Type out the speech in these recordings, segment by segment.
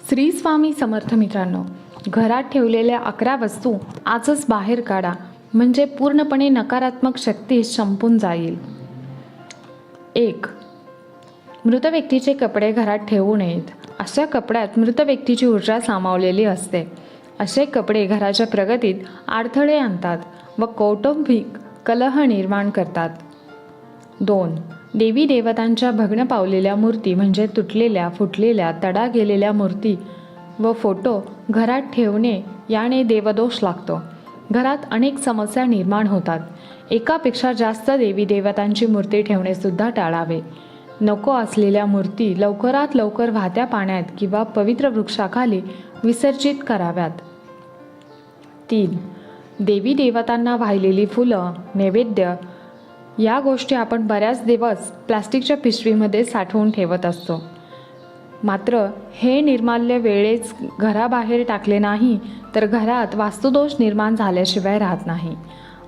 श्री स्वामी समर्थ. मित्रांनो, घरात ठेवलेल्या 11 वस्तू आजच बाहेर काढा, म्हणजे पूर्णपणे नकारात्मक शक्ती संपून जाईल. 1. मृत व्यक्तीचे कपडे घरात ठेवू नयेत. अशा कपड्यात मृत व्यक्तीची ऊर्जा सामावलेली असते. असे कपडे घराच्या प्रगतीत अडथळे आणतात व कौटुंबिक कलह निर्माण करतात. 2. देवी देवतांच्या भग्न पावलेल्या मूर्ती म्हणजे तुटलेल्या, फुटलेल्या, तडा गेलेल्या मूर्ती व फोटो घरात ठेवणे याने देवदोष लागतो. घरात अनेक समस्या निर्माण होतात. एकापेक्षा जास्त देवी देवतांची मूर्ती ठेवणे सुद्धा टाळावे. नको असलेल्या मूर्ती लवकरात लवकर वाहत्या पाण्यात किंवा पवित्र वृक्षाखाली विसर्जित कराव्यात. 3. देवी देवतांना वाहिलेली फुलं, नैवेद्य या गोष्टी आपण बऱ्याच दिवस प्लास्टिकच्या पिशवीमध्ये साठवून ठेवत असतो. मात्र हे निर्माल्य वेळेस घराबाहेर टाकले नाही तर घरात वास्तुदोष निर्माण झाल्याशिवाय राहत नाही.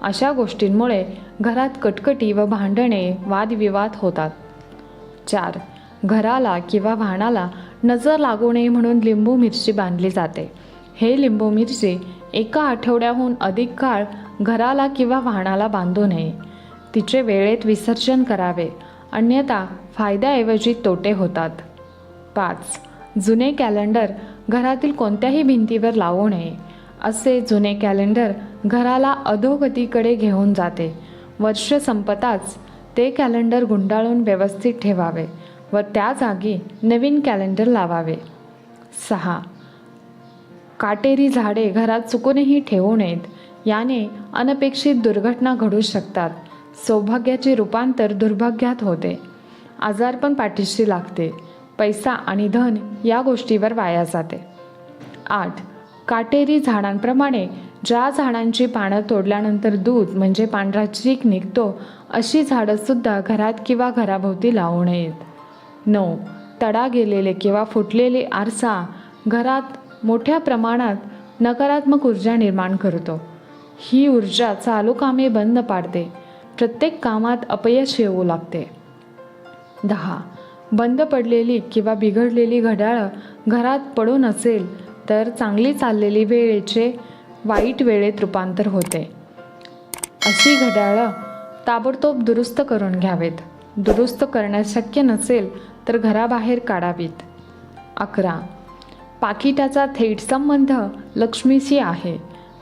अशा गोष्टींमुळे घरात कटकटी व भांडणे, वादविवाद होतात. 4. घराला किंवा वाहनाला नजर लागू नये म्हणून लिंबू मिरची बांधली जाते. हे लिंबू मिरची एका आठवड्याहून अधिक काळ घराला किंवा वाहनाला बांधू नये. तिचे वेळेत विसर्जन करावे, अन्यथा फायद्याऐवजी तोटे होतात. 5. जुने कॅलेंडर घरातील कोणत्याही भिंतीवर लावू नये. असे जुने कॅलेंडर घराला अधोगतीकडे घेऊन जाते. वर्ष संपताच ते कॅलेंडर गुंडाळून व्यवस्थित ठेवावे व त्या जागी नवीन कॅलेंडर लावावे. 6. काटेरी झाडे घरात चुकूनही ठेवू नयेत. याने अनपेक्षित दुर्घटना घडू शकतात. सौभाग्याचे रूपांतर दुर्भाग्यात होते. आजारपण पाठीशी लागते. पैसा आणि धन या गोष्टीवर वाया जाते. 8. काटेरी झाडांप्रमाणे ज्या झाडांची पानं तोडल्यानंतर दूध म्हणजे पांढरा चीक निघतो, अशी झाडंसुद्धा घरात किंवा घराभोवती लावू नयेत. 9. तडा गेलेले किंवा फुटलेले आरसा घरात मोठ्या प्रमाणात नकारात्मक ऊर्जा निर्माण करतो. ही ऊर्जा चालू कामे बंद पाडते. प्रत्येक कामात अपयश येऊ लागते. 10. बंद पडलेली किंवा बिघडलेली घड्याळं घरात पडून असेल तर चांगली चाललेली वेळेचे वाईट वेळेत रूपांतर होते. अशी घड्याळं ताबडतोब दुरुस्त करून घ्यावेत. दुरुस्त करण्यास शक्य नसेल तर घराबाहेर काढावीत. 11. पाकिटाचा थेट संबंध लक्ष्मीशी आहे.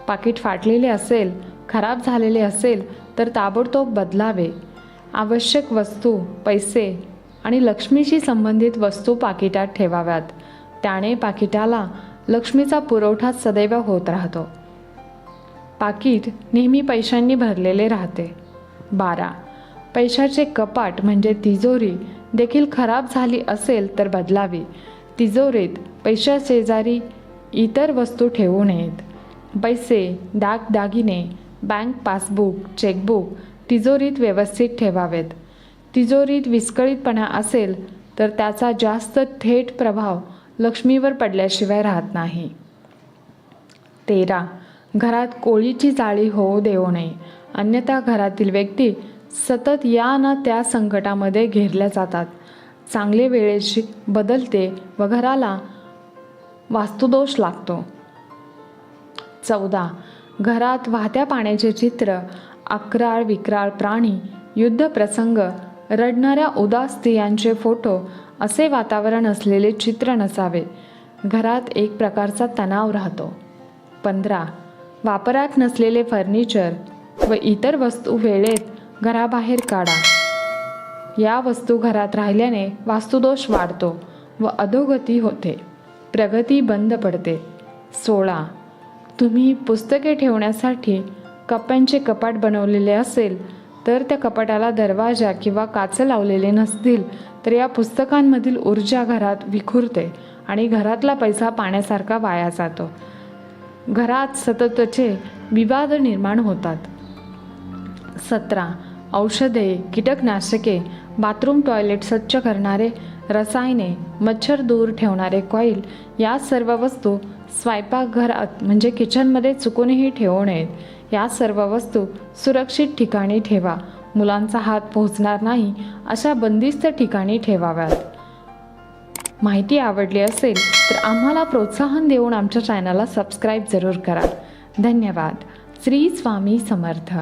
पाकिट फाटलेले असेल, खराब झालेले असेल तर ताबडतोब बदलावे. आवश्यक वस्तू, पैसे आणि लक्ष्मीशी संबंधित वस्तू पाकिटात ठेवाव्यात. त्याने पाकिटाला लक्ष्मीचा पुरवठा सदैव होत राहतो. पाकिट नेहमी पैशांनी भरलेले राहते. 12. पैशाचे कपाट म्हणजे तिजोरी देखील खराब झाली असेल तर बदलावी. तिजोरीत पैशाशेजारी इतर वस्तू ठेवू नयेत. पैसे, दागदागिने, बँक पासबुक, चेकबुक तिजोरीत व्यवस्थित ठेवावेत. तिजोरीत विस्कळीतपणा असेल तर त्याचा जास्त थेट प्रभाव लक्ष्मीवर पडल्याशिवाय राहत नाही. 13. घरात कोळीची जाळी होऊ देऊ नये, अन्यथा घरातील व्यक्ती सतत या ना त्या संकटामध्ये घेरल्या जातात. चांगले वेळेशी बदलते व घराला वास्तुदोष लागतो. 14. घरात वाहत्या पाण्याचे चित्र, अक्राळ विक्राळ प्राणी, युद्धप्रसंग, रडणाऱ्या उदास स्त्रियांचे फोटो असे वातावरण असलेले चित्र नसावे. घरात एक प्रकारचा तणाव राहतो. 15. वापरात नसलेले फर्निचर व इतर वस्तू वेळेत घराबाहेर काढा. या वस्तू घरात राहिल्याने वास्तुदोष वाढतो व अधोगती होते. प्रगती बंद पडते. 16. तुम्ही पुस्तके ठेवण्यासाठी कप्प्यांचे कपाट बनवलेले असेल तर त्या कपाटाला दरवाजा किंवा काच लावलेले नसतील तर या पुस्तकांमधील ऊर्जा घरात विखुरते आणि घरातला पैसा पाण्यासारखा वाया जातो. घरात सततचे विवाद निर्माण होतात. 17. औषधे, कीटकनाशके, बाथरूम टॉयलेट स्वच्छ करणारे रसायने, मच्छर दूर ठेवणारे कॉईल या सर्व वस्तू स्वयंपाकघरात म्हणजे किचनमध्ये चुकूनही ठेवू नयेत. या सर्व वस्तू सुरक्षित ठिकाणी ठेवा. मुलांचा हात पोहोचणार नाही अशा बंदिस्त ठिकाणी ठेवाव्यात. माहिती आवडली असेल तर आम्हाला प्रोत्साहन देऊन आमच्या चॅनलला सबस्क्राईब जरूर करा. धन्यवाद. श्री स्वामी समर्थ.